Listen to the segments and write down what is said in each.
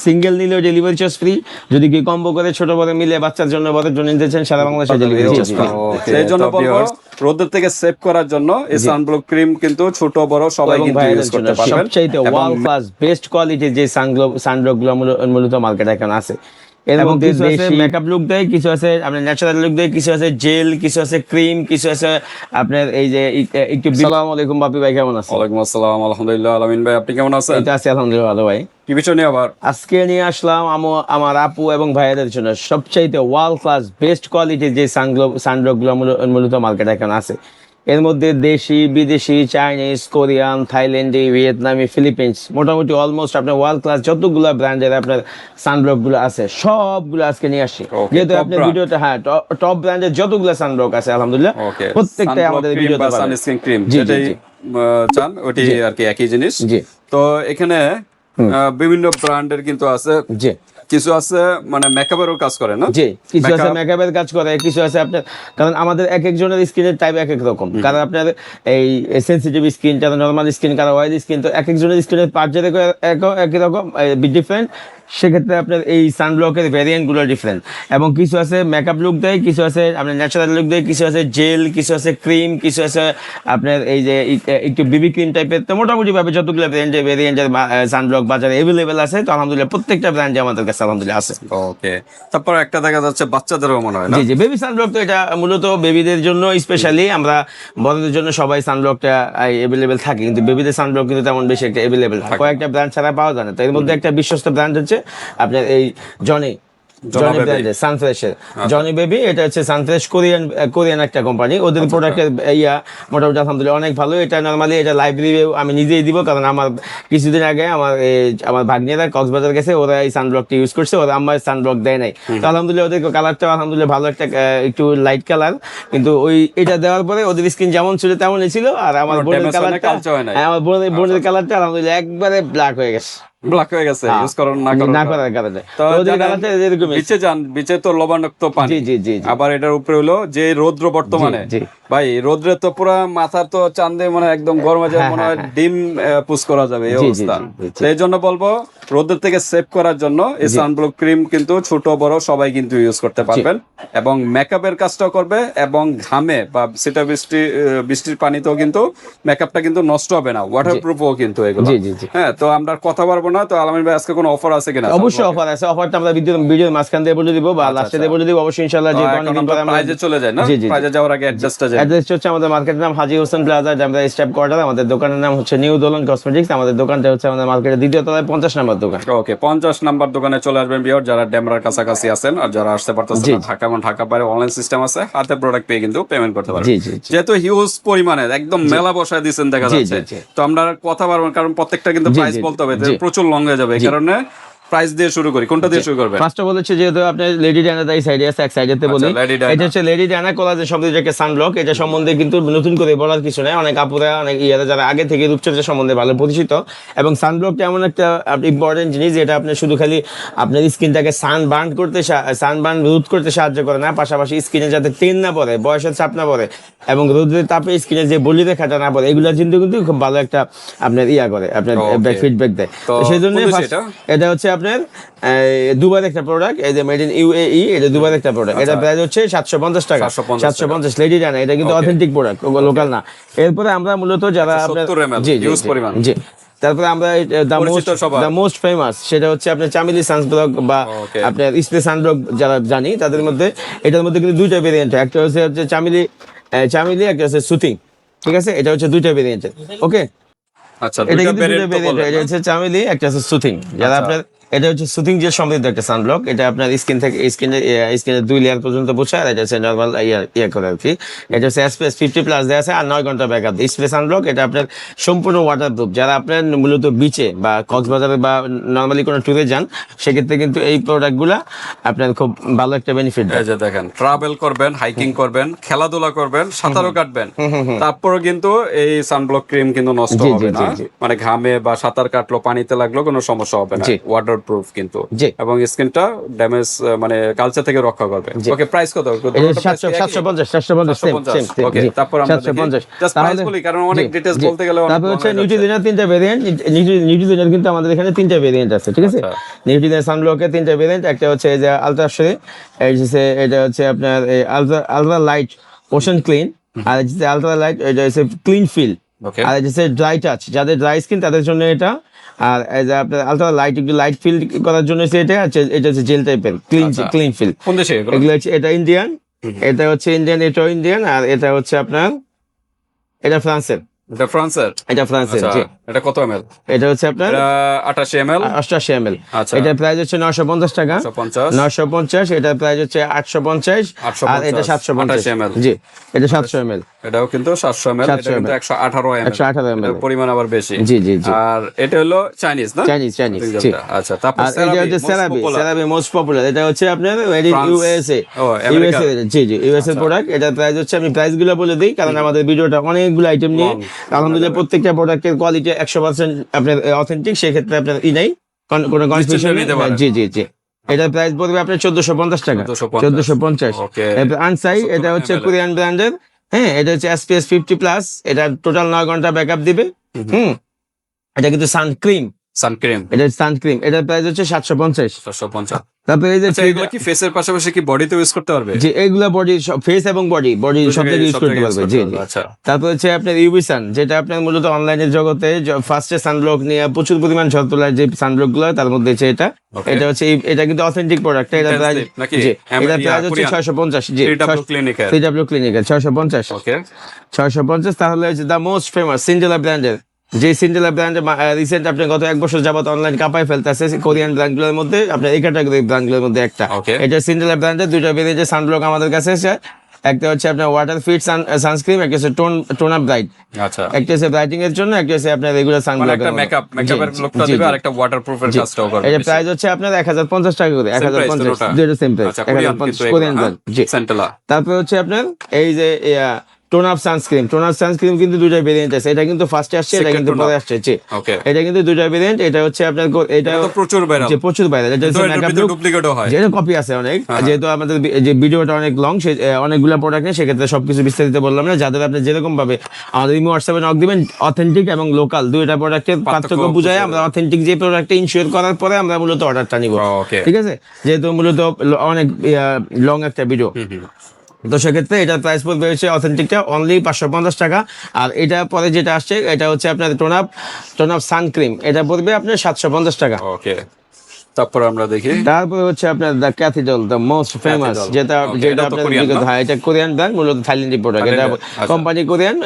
Single নিলেও delivery charge free, যদি কি কম্বো করে ছোট বড় মিলে বাচ্চার জন্য বড়ের জন্য নিতে চান সারা বাংলাদেশে ডেলিভারি চার্জ ফ্রি। সেই জন্য বলবো রোদের থেকে সেভ করার জন্য এই সানব্লক ক্রিম কিন্তু ছোট বড় সবাই কিন্তু ইউজ করতে পারবেন। সবচাইতে ওয়ার্ল্ড ক্লাস বেস্ট কোয়ালিটির যে সানব্লক গুলো মূলত মার্কেটে এখন আছে। এর মধ্যে কিছু আছে মেকআপ লুক দেয়, কিছু আছে আপনার ন্যাচারাল লুক দেয়, কিছু আছে জেল, কিছু আছে ক্রিম, কিছু আছে আপনার এই যে একটু। আসসালামু আলাইকুম বাপি ভাই, কেমন আছেন? ওয়ালাইকুম আসসালাম, আলহামদুলিল্লাহ। আলামিন ভাই আপনি কেমন আছেন? এটা আছে আলহামদুলিল্লাহ ভালো ভাই। কি বিষয় নিয়ে আবার আজকে নিয়ে আসলাম আমার আপু এবং ভাইয়াদের জন্য সবচাইতে ওয়ার্ল্ড ক্লাস বেস্ট কোয়ালিটির যে সানব্লক গুলো মূলত মার্কেটে এখন আছে। এর মধ্যে দেশি, বিদেশি, চাইনিজ, কোরিয়ান, থাইল্যান্ডি, ভিয়েতনামি, ফিলিপিন্স, মোটামুটি অলমোস্ট আপনার ওয়ার্ল্ড ক্লাস যতগুলো ব্র্যান্ডের আপনার সানব্লক গুলো আছে সবগুলো আজকে নিয়ে আসি। যেহেতু আপনার ভিডিওতে টপ ব্র্যান্ডের যতগুলো সানব্লক আছে আলহামদুলিল্লাহ প্রত্যেকটাই আমাদের ভিডিওতে পাবেন। সানস্ক্রিন ক্রিম যেটাই চান ওটি আর কি একই জিনিস। তো এখানে বিভিন্ন ব্র্যান্ডের কিন্তু আছে, কিছু আছে মানে মেকআপেরও কাজ করে না? জি, কিছু আছে মেকআপের কাজ করে, কিছু আছে আপনার, কারণ আমাদের এক একজনের স্কিনের টাইপ এক এক রকম, কারণ আপনার এই সেনসিটিভ স্কিন, কারণ নরমাল স্কিন, কারণ অয়েলি স্কিন, তো এক একজনের স্কিনের পার্ট যেটা একই রকম ডিফারেন্ট, সেক্ষেত্রে আপনার এই সানব্লকের ভ্যারিয়েন্ট গুলো ডিফারেন্ট। এবং কিছু আছে মেকআপ লুক দেয়, কিছু আছে আপনার ন্যাচারাল লুক দেয়, কিছু আছে জেল, কিছু আছে ক্রিম, কিছু আছে আপনার এই যে একটু বিবি ক্রিম টাইপের। তো মোটামুটি ভাবে যতগুলো ভ্যারিয়েন্টের সানব্লক বাজারে অ্যাভেলেবেল আছে, তো আলহামদুলিল্লাহ প্রত্যেকটা ব্র্যান্ডে আমাদের কাছে আলহামদুলিল্লাহ আছে। ওকে, তারপর একটা দেখা যাচ্ছে বাচ্চাদেরও মনে হয় না? জি জি, বেবি সানব্লক তো এটা মূলত বেবিদের জন্য স্পেশালি, আমরা বড়দের জন্য সবাই সানব্লকটা অ্যাভেলেবেল থাকে, কিন্তু বেবিদের সানব্লক কিন্তু তেমন বেশি একটা অ্যাভেলেবেল কয়েকটা ব্র্যান্ড ছাড়া পাওয়া যায় না। তো এর মধ্যে একটা বিশ্বস্ত ব্র্যান্ড হচ্ছে আপনার এই জনি ব্র্যান্ডের সানফ্রেশের জনি বেবি। এটা হচ্ছে সানফ্রেশ কোরিয়ান একটা কোম্পানি, ওদের প্রোডাক্টের মোটামুটি আলহামদুলিল্লাহ অনেক ভালো। এটা নর্মালি এটা লাইভ রিভিউ আমি নিজেই দিব, কারণ আমার কিছুদিন আগে আমার ভাগ্নিরা কক্সবাজার গেছে, ওরা এই সানব্লকটা ইউজ করছে, ওরা আমার সানব্লক দেয় নাই। তো আলহামদুলিল্লাহ ওদের কালারটা আলহামদুলিল্লাহ ভালো, একটা একটু লাইট কালার, কিন্তু ওই এটা দেওয়ার পরে ওদের স্কিন যেমন ছিল তেমনই ছিল, আর আমার বোনের কালারটা কালারটা আলহামদুলিল্লাহ একবারে ব্ল্যাক হয়ে গেছে। ব্ল্যাক হয়ে গেছে ইউজ করার না করার কারণে। তো ওদের কালারটা এরকম, বিচে যান, বিচে তো লবণাক্ত পানি, জি জি, আবার এটার উপরে হলো যে রৌদ্র বর্তমানে, ভাই রৌদ্রে তো পুরা মাথা তো চাঁদে মানে একদম গরমে যায়, মনে হয় ডিম পুশ করা যাবে এই অবস্থা। এই জন্য বলবো রোদের থেকে সেভ করার জন্য এই সানব্লক ক্রিম কিন্তু ছোট বড় সবাই কিন্তু ইউজ করতে পারবেন, এবং মেকআপের কাজটাও করবে, এবং ঘামে বা সেটা বৃষ্টির পানিতেও কিন্তু মেকআপটা কিন্তু নষ্ট হবে না, ওয়াটারপ্রুফও কিন্তু এগুলো। হ্যাঁ, তো আমরা কথা বলবো না। তো আলামিন ভাই আজকে কোনো অফার আছে কিনা? অবশ্যই অফার আছে, অফারটা আমরা ভিডিওর মাঝখান দিয়ে বলে দিব বা লাস্টে দিয়ে বলে দিব অবশ্যই ইনশাআল্লাহ। যে অনেকদিন পরে আমরা প্রাইজে চলে যায় না, প্রাইজে যাওয়ার আগে অ্যাড্রেস হচ্ছে আমাদের মার্কেটের নাম হাজী হোসেন প্লাজা, জামরা স্টাফ কোয়ার্টার। আমাদের দোকানের নাম হচ্ছে নিউ দোলন কসমেটিক্স। আমাদের দোকানটা হচ্ছে আমাদের মার্কেটের দ্বিতীয় তলায় 50 নম্বর দোকান। ওকে, 50 নাম্বার দোকানে চলে আসবেন ভিউয়ার, যারা ডেমরার কাছাকাছি আছেন, আর যারা আসতে পারতেছেন না, ঢাকা এবং ঢাকা বাইরে অনলাইন সিস্টেম আছে, হাতে প্রোডাক্ট পেয়ে কিন্তু পেমেন্ট করতে পারবেন। যেহেতু হিউজ পরিমাণে একদম মেলা বসায় দিয়েছেন দেখা যাচ্ছে, তো আমরা কথা বলবো, কারণ প্রত্যেকটা কিন্তু প্রাইস বলতে হবে, প্রচুর লং হয়ে যাবে, এই কারণে প্রাইস দিয়ে শুরু করি। কোনটা দিয়ে শুরু করবেন? ফার্স্ট অফ অল হচ্ছে যেহেতু আপনি লেডি ডায়না এই সাইডে আছে, এক সাইডেতে বলি, এটা হচ্ছে লেডি ডায়না কোলাজেন শব্দ যেটাকে সানব্লক। এটা সম্বন্ধে কিন্তু নতুন করে বলার কিছু নাই, অনেক আপুরা অনেক ইয়ারা যারা আগে থেকে রূপচর্চা সম্বন্ধে ভালো পরিচিত। এবং সানব্লকটা এমন একটা ইম্পর্টেন্ট জিনিস যেটা আপনি শুধু খালি আপনার স্কিনটাকে সানবার্ন রোধ করতে সাহায্য করে না, পাশাপাশি স্কিনে যাতে টেন না পড়ে, বয়সের চাপ না পড়ে, এবং রোদের তাপে স্কিনে যে বলি রেখাটা না পড়ে, এগুলো কিন্তু খুব ভালো একটা আপনার করে, আপনার ফিডব্যাক দেয়। সেই জন্য এটা হচ্ছে আপনার দুবার একটা প্রোডাক্ট, এই যে মেড ইন ইউএই, এটা দুবার একটা প্রোডাক্ট। এটা প্রাইস হচ্ছে 750 টাকা, 750 লেডি ডায়না। এটা কিন্তু অথেন্টিক প্রোডাক্ট, লোকাল না। এরপরে আমরা মূলত যারা আপনার জি, তারপরে আমরা দ্য মোস্ট ফেমাস সেটা হচ্ছে আপনার চামেলি সানব্লক বা আপনার স্প্রে সানব্লক যারা জানি, তাদের মধ্যে এটার মধ্যে কিন্তু দুইটা ভেরিয়েন্ট, একটা হচ্ছে চামেলি, একটা হচ্ছে সুথিং। ঠিক আছে, এটা হচ্ছে দুইটা ভেরিয়েন্ট। ওকে, আচ্ছা, এটা কিন্তু দুইটা ভেরিয়েন্ট, এটা হচ্ছে চামেলি, একটা হচ্ছে সুথিং। যারা আপনার এটা হচ্ছে সুথিং জেল সমৃদ্ধ একটা সানব্লক। এটা আপনার স্কিন থেকে স্কিনের 2 লেয়ার পর্যন্ত পৌঁছায়, আর এটা হচ্ছে নর্মাল করে আর কি। এটা হচ্ছে SPF 50+ দেওয়া আছে, আর 9 ঘন্টা ব্যাকআপ। স্প্রে সানব্লক এটা আপনার সম্পূর্ণ ওয়াটারপ্রুফ। যারা আপনার মূলত বিচে বা কক্সবাজারে বা নর্মালি কোনো ট্যুরে যান, সেক্ষেত্রে কিন্তু এই প্রোডাক্টগুলা আপনার খুব ভালো একটা বেনিফিট দেয়। দেখেন, ট্রাভেল করবেন, হাইকিং করবেন, খেলাধুলা করবেন, সাঁতারও কাটবেন, তারপরে কিন্তু এই সানব্লক ক্রিম কিন্তু নষ্ট হবে না, মানে ঘামে বা সাঁতার কাটলো, পানিতে লাগলো কোনো সমস্যা হবে না, ওয়াটার প্রুফ কিন্তু, জি। এবং স্কিনটা ড্যামেজ মানে কালচার থেকে রক্ষা করবে। ওকে, প্রাইস কত? এটা 750 সেম সেম। ওকে, তারপর আমরা 750 জাস্ট প্রাইস বলি, কারণ অনেক ডিটেইলস বলতে গেলে অনেক তারপর লং হচ্ছে হয়ে যাচ্ছে। নিউট্রিজেনের তিনটা ভেরিয়েন্ট। নিউট্রিজেনের কিন্তু আমাদের এখানে তিনটা ভেরিয়েন্ট আছে, ঠিক আছে? নিউট্রিজেন সানব্লকের তিনটা ভেরিয়েন্ট, একটা হচ্ছে এই যে আলট্রা শ্রে, এটা হচ্ছে আপনার আলট্রা লাইট ওশান ক্লিন, আর হচ্ছে আলট্রা লাইট এটা হচ্ছে ক্লিন ফিল, ওকে, আর হচ্ছে ড্রাই টাচ, যাদের ড্রাই স্কিন তাদের জন্য এটা। আর এই যে আপনার আলট্রা লাইট একটু লাইট ফিল করার জন্য হচ্ছে এটা, এটা হচ্ছে জেল টাইপের ক্লিন ফিল। কোন দেশে এগুলো? এগুলো হচ্ছে এটা ইন্ডিয়ান, এটা হচ্ছে ইন্ডিয়ান, এটাও ইন্ডিয়ান, আর এটা হচ্ছে আপনার এটা ফ্রান্সের। এটা ফ্রান্সের? এটা ফ্রান্সের, জি। এটা কত ml? এটা হচ্ছে আপনার এটা 88 ml। 88 ml। আচ্ছা, এটা প্রাইস হচ্ছে 950 টাকা। 950। এটা প্রাইস হচ্ছে 850, আর এটা 750 ml। জি, এটা 700 ml। এটাও কিন্তু 700 ml, এটা কিন্তু 118 ml। 118 ml এর পরিমাণ আবার বেশি। জি জি জি। আর এটা হলো চাইনিজ না? চাইনিজ, জি। আচ্ছা, তারপর আর এটা হচ্ছে সেরাভি মোস্ট পপুলার। এটা হচ্ছে আপনার made in USA. G G, USA product. এটা প্রাইস হচ্ছে, আমি প্রাইস গুলো বলে দিই কারণ আমাদের ভিডিওটা অনেকগুলো আইটেম নিয়ে, আলহামদুলিল্লাহ প্রত্যেকটা প্রোডাক্টের কোয়ালিটি 100% আপনার অথেন্টিক, সেক্ষেত্রে আপনার নাই কোনো কনফিউশন নেই। জি জি জি। এটার প্রাইস পড়বে আপনার 1450 টাকা। 1450। আনসাই, এটা হচ্ছে কোরিয়ান ব্র্যান্ডের। হ্যাঁ, এটা হচ্ছে SPF 50+, এটা টোটাল 9 ঘন্টা ব্যাকআপ দিবে। এটা কিন্তু সানক্রিম, এটা সানক্রিম। এটার প্রাইস হচ্ছে 750। তারপরে এই যে এগুলো কি ফেসের পাশাপাশি কি বডিতে ইউজ করতে পারবে? জি, এগুলা বডি, ফেস এবং বডি সব থেকে ইউজ করতে পারবে। জি জি। আচ্ছা, তারপর হচ্ছে আপনার ইউভি সান, যেটা আপনার মূলত অনলাইনের জগতে ফার্স্টে সানব্লক নিয়ে প্রচুর পরিমাণ ঝড় তোলার যে সানব্লক গুলো, তার মধ্যে হচ্ছে এটা। এটা হচ্ছে এটা কিন্তু অথেন্টিক প্রোডাক্ট। এটা প্রাইস, জি, এটা প্রাইস হচ্ছে 650। জি, 3W ক্লিনিকের 650। ওকে, 650। তাহলে হচ্ছে দ্য মোস্ট ফেমাস সিন্ডেলা ব্র্যান্ডের, যে সিন্ডেলা ব্র্যান্ড রিসেন্ট আপনি গত 1 বছর যাবত অনলাইন কাঁপায় ফেলতেছে কোরিয়ান ব্র্যান্ডগুলোর মধ্যে, আপনার এই ক্যাটাগরি ব্র্যান্ডগুলোর মধ্যে একটা। এটা সিন্ডেলা ব্র্যান্ডের দুইটা ভেরিয়েন্টের সানব্লক আমাদের কাছে আছে। একটা হচ্ছে আপনার ওয়াটার ফিট সানস্ক্রিন, একটা হচ্ছে টোন আপ ব্রাইট। আচ্ছা, একটা হচ্ছে ব্রাইটিং এর জন্য, একটা হচ্ছে আপনার রেগুলার সানব্লক, একটা মেকআপের লুকটা দিবে, আর একটা ওয়াটারপ্রুফের কাজটাও করবে। এটা প্রাইস হচ্ছে আপনার 1050 টাকা করে। 1050, দুটো সেম প্রাইস, 1050 কোরিয়ান ব্র্যান্ড। জি, সেন্টেলা। তারপর হচ্ছে আপনার এই যে টোন আপ সানস্ক্রিন কিন্তু দুইটা ভেরিয়েন্ট আছে। এটা কিন্তু ফার্স্টে আসছে, এটা কিন্তু পরে আসছে। জি, এটা কিন্তু দুইটা ভেরিয়েন্ট। এটা হচ্ছে আপনার, এটা তো প্রচুর ভাইরাল, যে প্রচুর ভাইরাল। এটা হচ্ছে মেকআপ ডুপ্লিকেটও হয়, যেটা কপি আছে অনেক। যেহেতু আমাদের যে ভিডিওটা অনেক লং, অনেকগুলো প্রোডাক্ট নেই, সেক্ষেত্রে সবকিছু বিস্তারিত বললাম না। যাদের আপনি যেরকম ভাবে আমাদের ইমো হোয়াটসঅ্যাপে নক দিবেন, অথেন্টিক এবং লোকাল দুইটা প্রোডাক্টের পার্থক্য বুঝায় আমরা অথেন্টিক যে প্রোডাক্টটা ইনশিওর করার পরে আমরা মূলত অর্ডারটা নিব, ঠিক আছে? যেহেতু মূলত অনেক লং একটা ভিডিও, তো সেক্ষেত্রে এটার প্রাইস পড়বে হচ্ছে অথেন্টিকটা অনলি 550 টাকা। আর এটা পরে যেটা আসছে, এটা হচ্ছে আপনার টোন আপ সানক্রিম, এটা পড়বে আপনার 750 টাকা। ওকে, তারপর আমরা দেখি। তারপরে হচ্ছে আপনার the cathedral, the most famous, যেটা আপনার এটা কোরিয়ান ব্র্যান্ড, মূলত থাইল্যান্ডের প্রোডাক্ট। এটা কোম্পানি কোরিয়ান,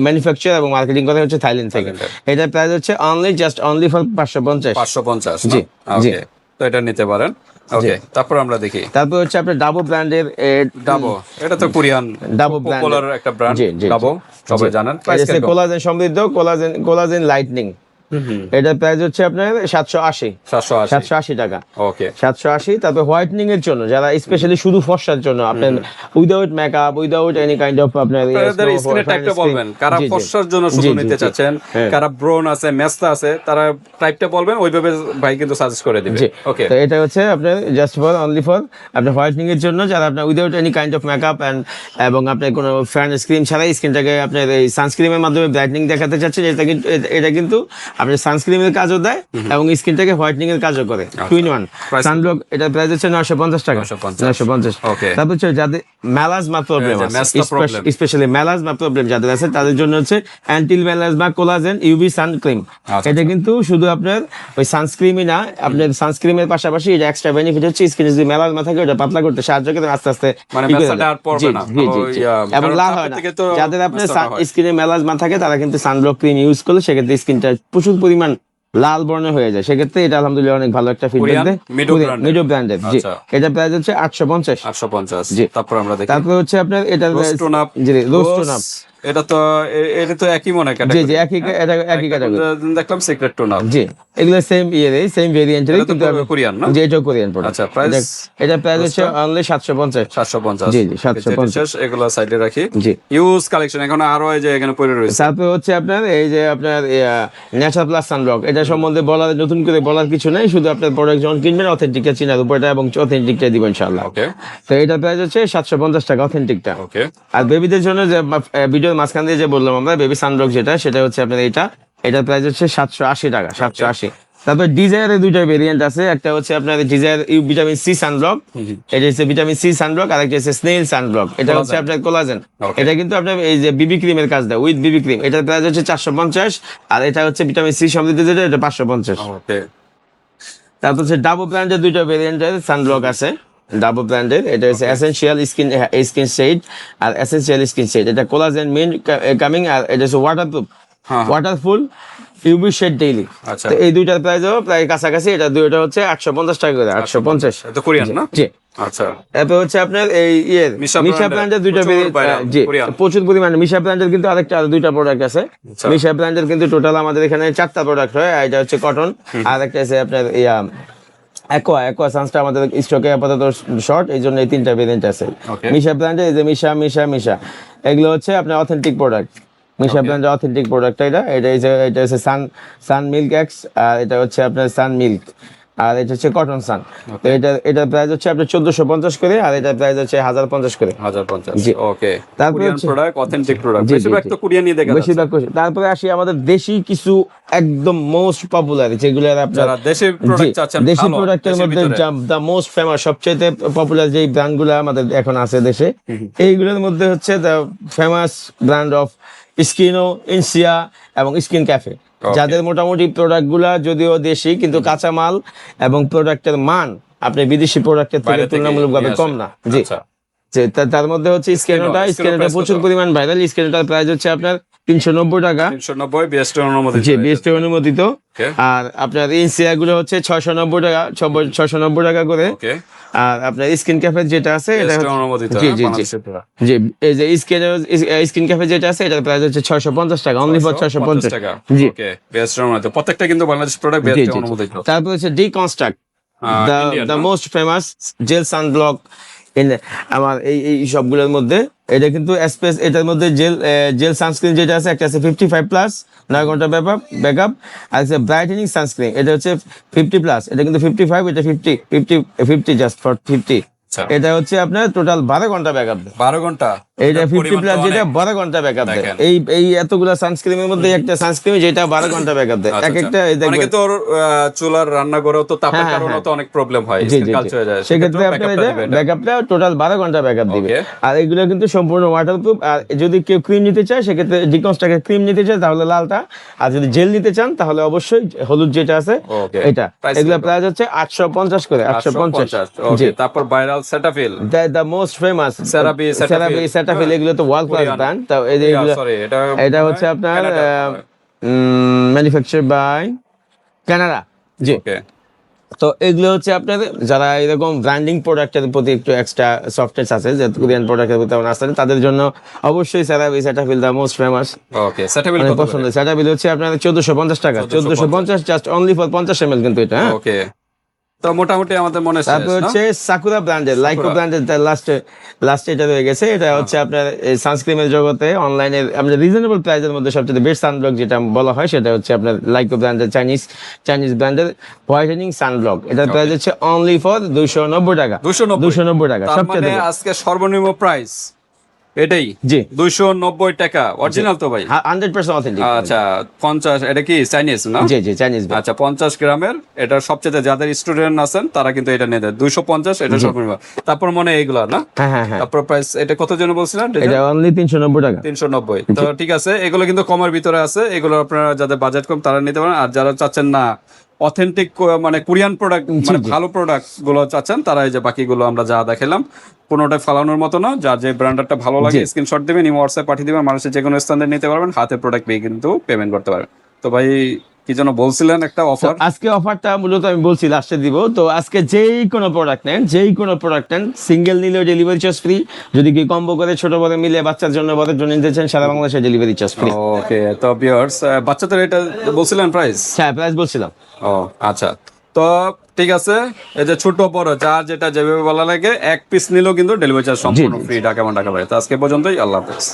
ম্যানুফ্যাকচার এবং মার্কেটিং করা হচ্ছে থাইল্যান্ড থেকে। এটার প্রাইস হচ্ছে অনলি ফর 550। জি জি, তো এটা নিতে পারেন। ওকে, তারপর আমরা দেখি। তারপর হচ্ছে আপনার ডাবো ব্র্যান্ডের, এটা তো কোরিয়ান ডাবো পপুলার একটা ব্র্যান্ড। ডাবো সবাই জানেন। কোলাজেন সমৃদ্ধ, কোলাজেন লাইটনিং। এটার প্রাইস হচ্ছে আপনার 780 টাকা। ওকে, 780। তারপর হোয়াইটনিং এর জন্য, যারা স্পেশালি শুধু ফর্সার জন্য, আপনার without makeup, without any kind of আপনার স্কিনের টাইপটা বলবেন, কারা ফর্সার জন্য শুধু নিতে চাচ্ছেন, কারা ব্রোন আছে, মেস্তা আছে, তারা টাইপটা বলবেন, ওইভাবে ভাই কিন্তু সাজেস্ট করে দিবে। ওকে, তো এটা হচ্ছে আপনার জাস্ট ফর অনলি ফর আপনার হোয়াইটনিং এর জন্য, যারা আপনার without any kind of makeup এবং আপনার কোনো ফ্যান স্ক্রিন ছাড়াই স্কিনটাকে আপনার এই সানস্ক্রিনের মাধ্যমে ব্রাইটনিং দেখাতে চাচ্ছেন। এটা কিন্তু আপনার সানস্ক্রিনের কাজও দেয় এবং স্কিনটাকে হোয়াইটনিং এর কাজও করে, 2-in-1 সানব্লক। এটা প্রাইস হচ্ছে 950 টাকা। 950। তারপর হচ্ছে যাদের মেলাজমা প্রবলেম আছে, স্পেশালি মেলাজমা প্রবলেম যাদের আছে, তাদের জন্য হচ্ছে anti melasma collagen UV sun cream. এটা কিন্তু শুধু আপনার ওই সানস্ক্রিনই না, আপনার সানস্ক্রিনের পাশাপাশি এটা এক্সট্রা বেনিফিট হচ্ছে স্কিনে যদি মেলাজমা থাকে ওটা পাতলা করতে সাহায্য করে, আস্তে আস্তে এবং লাল হয় না। যাদের আপনার স্কিনে মেলাজমা থাকে, তারা কিন্তু সানব্লক ক্রিম ইউজ করলে সেক্ষেত্রে স্কিনটা প্রচুর পরিমাণ লাল বর্ণ হয়ে যায়। সেক্ষেত্রে এটা আলহামদুলিল্লাহ অনেক ভালো একটা ফিডব্যাক দেয়, মিডো ব্র্যান্ডের। জি, এটা প্রাইস হচ্ছে 850। জি, তারপর আমরা দেখি। তারপর হচ্ছে আপনার এটা রোস্টোন আপ। এটা তো এটা তো একই মনে জি ক্যাটাগরি। জি একই একই ক্যাটাগরি। দেখলাম সিক্রেট টোনার। জি এগুলো সেম সেম ভেরিয়েন্টের এটা তো কিন্তু কোরিয়ান না? যে এটাও কোরিয়ান প্রোডাক্ট। আচ্ছা, প্রাইস? এটা প্রাইস হচ্ছে অনলি 750। 750। জি জি 750। এগুলো সাইডে রাখি। জি ইউজ কালেকশন এখন আরো এই যে এখানে পড়ে রয়েছে। তারপরে হচ্ছে আপনার এই যে আপনার ন্যাচারাল প্লাস সানব্লক, এটা সম্বন্ধে নতুন করে বলার কিছু নাই, শুধু আপনার প্রোডাক্ট যখন কিনবেন অথেন্টিকটা চিনার উপরটা এবং অথেন্টিকটা দিবেন ইনশাআল্লাহ। ওকে। তো এটা প্রাইস হচ্ছে 750 টাকা অথেন্টিকটা। ওকে। আর বেবিদের জন্য যে ভিডিওর মাঝখান দিয়ে যে বললাম আমরা বেবি সানব্লক যেটা, সেটা হচ্ছে আপনার এটার প্রাইস হচ্ছে 780 টাকা, 780। তারপর ডিজায়ারের দুইটা ভেরিয়েন্ট আছে, একটা হচ্ছে আপনার ডিজায়ার ভিটামিন সি সানব্লক, এটা হচ্ছে ভিটামিন সি সানব্লক, আর একটা হচ্ছে স্নেল সানব্লক, এটা হচ্ছে আপনার কোলাজেন। এটা কিন্তু আপনার এই যে বিবি ক্রিমের কাজ দেয় উইথ বিবি ক্রিম, এটার প্রাইস হচ্ছে 450। আর এটা হচ্ছে ভিটামিন সি সমৃদ্ধ যেটা, এটা 550। ওকে। তারপর হচ্ছে ডাবো ব্র্যান্ডের দুইটা ভেরিয়েন্টের সানব্লক আছে, ডাবো ব্র্যান্ডের, এটা হচ্ছে এসেনশিয়াল স্কিন শেড আর এসেনশিয়াল স্কিন শেড, এটা কোলাজেন মেইন কামিং, আর এটা হচ্ছে ওয়াটারপ্রুফ ওয়াটারফুল ইউভি শেড ডেইলি। আচ্ছা। তো এই দুইটার প্রাইসও প্রায় কাছাকাছি, এটা দুইটা হচ্ছে 850 টাকা করে, 850। এটা কোরিয়ান না? জি। আচ্ছা। এরপর হচ্ছে আপনার এই মিশা মিশা ব্র্যান্ডের দুইটা জি কোরিয়ান। প্রচুর পরিমাণে মিশা ব্র্যান্ডের কিন্তু আরেকটা আর দুইটা প্রোডাক্ট আছে। আচ্ছা। মিশা ব্র্যান্ডের কিন্তু টোটাল আমাদের এখানে 4টা প্রোডাক্ট হয়, আর এটা হচ্ছে কটন, আর একটা আছে আপনার অ্যাকোয়া সানসটা আমাদের স্টকে আপাতত শর্ট, এই জন্য এই 3টা ভেরিয়েন্ট আছে। Okay. মিশা ব্র্যান্ডের এই যে মিশা এগুলো হচ্ছে আপনার অথেন্টিক প্রোডাক্ট, মিশা ব্র্যান্ডের অথেন্টিক প্রোডাক্ট। এটা হচ্ছে সান মিল্ক এক্স, আর এটা হচ্ছে আপনার সান মিল্ক, আর এটা হচ্ছে কটন সান। তো এটার প্রাইস হচ্ছে আপনার 1450 করে, আর এটার প্রাইস হচ্ছে 1050 করে। 1050। জি। ওকে। তারপরে কোরিয়ান হচ্ছে- প্রোডাক্ট, অথেন্টিক প্রোডাক্ট, জি, জি, বেশিরভাগ জি। তো কোরিয়ানই দেখা যাচ্ছে। বেশিরভাগ তারপরে আসি আমাদের দেশি কিছু একদম মোস্ট পপুলার, যেগুলো আপনার যারা দেশি জি, প্রোডাক্ট চাচ্ছেন দেশি ভালো, প্রোডাক্টের দেশের মধ্যে ভিতরে। দ্য মোস্ট ফেমাস, সবচেয়ে পপুলার যেই ব্র্যান্ডগুলো আমাদের এখন আছে দেশে, এইগুলোর মধ্যে হচ্ছে the famous brand of স্কিনো, Insia এবং স্কিন ক্যাফে, যাদের মোটামুটি প্রোডাক্টগুলা যদিও দেশি কিন্তু কাঁচামাল এবং প্রোডাক্টের মান আপনি বিদেশি প্রোডাক্টের থেকে বাইরে থেকে তুলনামূলকভাবে নিয়ে কম আসে। না। জি। আচ্ছা। যে তার মধ্যে হচ্ছে স্ক্যানোটা price প্রচুর কত? পরিমাণ ভাইরাল, স্ক্যানোটার প্রাইস হচ্ছে আপনার 390 টাকা। 390 বিএসটি অনুমোদিত। জি বিএসটি অনুমোদিত। Okay. আর আপনার ইনসিয়া গুলো হচ্ছে 690 টাকা, 690 টাকা করে। ওকে। আর আপনার স্কিন ক্যাফে যেটা আছে এটা বিএসটি হচ্ছে- অনুমোদিত। জি জি জি বাংলাদেশের পুরা। জি এই যে স্কিন ক্যাফে যেটা আছে এটার প্রাইস হচ্ছে 650 টাকা, অনলি ফর 650 টাকা। জি ওকে। বিএসটি অনুমোদিত। প্রত্যেকটা কিন্তু বাংলাদেশ প্রোডাক্ট জি বিএসটি জি অনুমোদিত। তারপর হচ্ছে deconstruct, Indian, the no? Most famous gel sunblock আমার এই সবগুলোর মধ্যে। এটা কিন্তু স্পেস, এটার মধ্যে জেল সানস্ক্রিন যেটা আছে, একটা আছে 55+, 9 ঘন্টা ব্যাকআপ, আর আছে ব্রাইটেনিং সানস্ক্রিন, এটা হচ্ছে 50+, এটা কিন্তু 55, এটা 50 জাস্ট ফর 50। আচ্ছা। এটা হচ্ছে আপনার টোটাল 12 ঘন্টা ব্যাকআপ দেয়। 12 ঘন্টা। এইটা 50+ পরিমাণটা যেটা অনেক। 12 ঘন্টা ব্যাকআপ দেয়। দেখেন। এই এতগুলা সানস্ক্রিনের মধ্যে একটা সানস্ক্রিন যেটা 12 ঘন্টা ব্যাকআপ দেয়। আচ্ছা, এক একটা এই আচ্ছা। অনেকে দেখবেন তো চুলার রান্না করেও তো তাপের হ্যাঁ, কারণে হ্যাঁ। তো অনেক প্রবলেম হয়, জি স্কিন জি কালচার হয়ে যায়। সেক্ষেত্রে আপনার এটা ব্যাকআপটা টোটাল 12 ঘন্টা ব্যাকআপ দিবে। Okay. আর এগুলো কিন্তু সম্পূর্ণ ওয়াটারপ্রুফ। আর যদি কেউ ক্রিম নিতে চায় সেক্ষেত্রে ডিকনস্ট্রাক্টের ক্রিম নিতে চায় তাহলে লালটা, আর যদি জেল নিতে চান তাহলে অবশ্যই হলুদ যেটা আছে Okay. এটা। Price এগুলো কত? প্রাইস হচ্ছে 850 করে, 850। 850। জি ওকে। তারপর viral Cetaphil. The most famous CeraVe, Cetaphil। Cetaphil, এগুলো তো ওয়ার্ল্ড ক্লাস Korean। ব্র্যান্ড। তো এই যে এগুলো সরি, এটা হচ্ছে আপনার Canada। Manufacture by Canada. জি ওকে। তো এগুলো হচ্ছে আপনার যারা এরকম ব্র্যান্ডিং প্রোডাক্টের প্রতি একটু এক্সট্রা সফটনেস আছে, যে কোরিয়ান প্রোডাক্টের প্রতি তেমন আসছে, তাদের জন্য অবশ্যই CeraVe, Cetaphil the most famous, okay. Cetaphil অনেক কত করে? পছন্দ। Cetaphil হচ্ছে আপনার 1450 টাকা, 1450 জাস্ট অনলি ফর 50 ml কিন্তু এটা। হ্যাঁ ওকে। তো মোটামুটি আমাদের মনে শেষ, তারপর না? হচ্ছে সাকুরা ব্র্যান্ডের, লাইকো ব্র্যান্ডের লাস্টে এটা রয়ে গেছে। এটা হচ্ছে আপনার সানস্ক্রিনের জগতে অনলাইনে আপনার রিজনেবল প্রাইসের মধ্যে সবচেয়ে বেস্ট সানব্লক যেটা বলা হয় সেটা হচ্ছে আপনার লাইকো ব্র্যান্ডের, চাইনিজ ব্র্যান্ডের হোয়াইটেনিং সানব্লক। এটার প্রাইস হচ্ছে অনলি ফর 290 টাকা, 290 টাকা তার সবচেয়ে মানে আজকে সর্বনিম্ন প্রাইস এটাই। জি 290 টাকা অরিজিনাল তো ভাই। 100% অথেন্টিক। আচ্ছা 50, এটা কি চাইনিজ না? জি জি চাইনিজ। আচ্ছা 50 গ্রামের, এটা সবচেয়ে যাদের স্টুডেন্ট আছেন তারা কিন্তু এটা নিয়ে দেয় 250, এটা সর্বনিম্ন। তারপর মনে এইগুলা না? হ্যাঁ। তারপর প্রাইস এটা কত জন বলছিলেন? এটা অনলি 390 টাকা। 390। তো ঠিক আছে, এগুলো কিন্তু কমের ভিতরে আছে, এগুলো আপনারা যাদের বাজেট কম তারা নিতে পারেন। আর যারা চাচ্ছেন না অথেন্টিক মানে কোরিয়ান প্রোডাক্ট, মানে ভালো প্রোডাক্ট গুলো চাচ্ছেন, তারা এই যে বাকিগুলো আমরা যা দেখালাম কোনোটাই ফালানোর মতো না। যার যে ব্র্যান্ডটা ভালো লাগে স্ক্রিনশট দিবেন, হোয়াটসঅ্যাপ পাঠিয়ে দিবেন, মানুষের যে কোনো স্থানে নিতে পারবেন, হাতে প্রোডাক্ট পেয়ে কিন্তু পেমেন্ট করতে পারবেন। তো ভাই কি যেন বলছিলেন একটা তো অফার? আজকে অফারটা মূলত আমি বলছি লাস্টে দিব। তো আজকে যেই কোনো প্রোডাক্ট নেন সিঙ্গেল নিলেও ডেলিভারি চার্জ ফ্রি, যদি কি কম্বো করে ছোট বড় মিলে বাচ্চার জন্য বড়ের জন্য নিতে চান সারা বাংলাদেশে ডেলিভারি চার্জ ফ্রি। ওকে, তো ভিউয়ার্স বাচ্চাদের এটা বলছিলেন প্রাইস? হ্যাঁ প্রাইস বলছিলাম। ও আচ্ছা, তো ঠিক আছে, এই যে ছোট বড় যার যেটা যেভাবে ভালো লাগে এক পিস নিলেও কিন্তু ডেলিভারি চার্জ সম্পূর্ণ ফ্রি, ঢাকা এবং ঢাকা বাইরে। তো আজকে পর্যন্তই, আল্লাহ হাফেজ।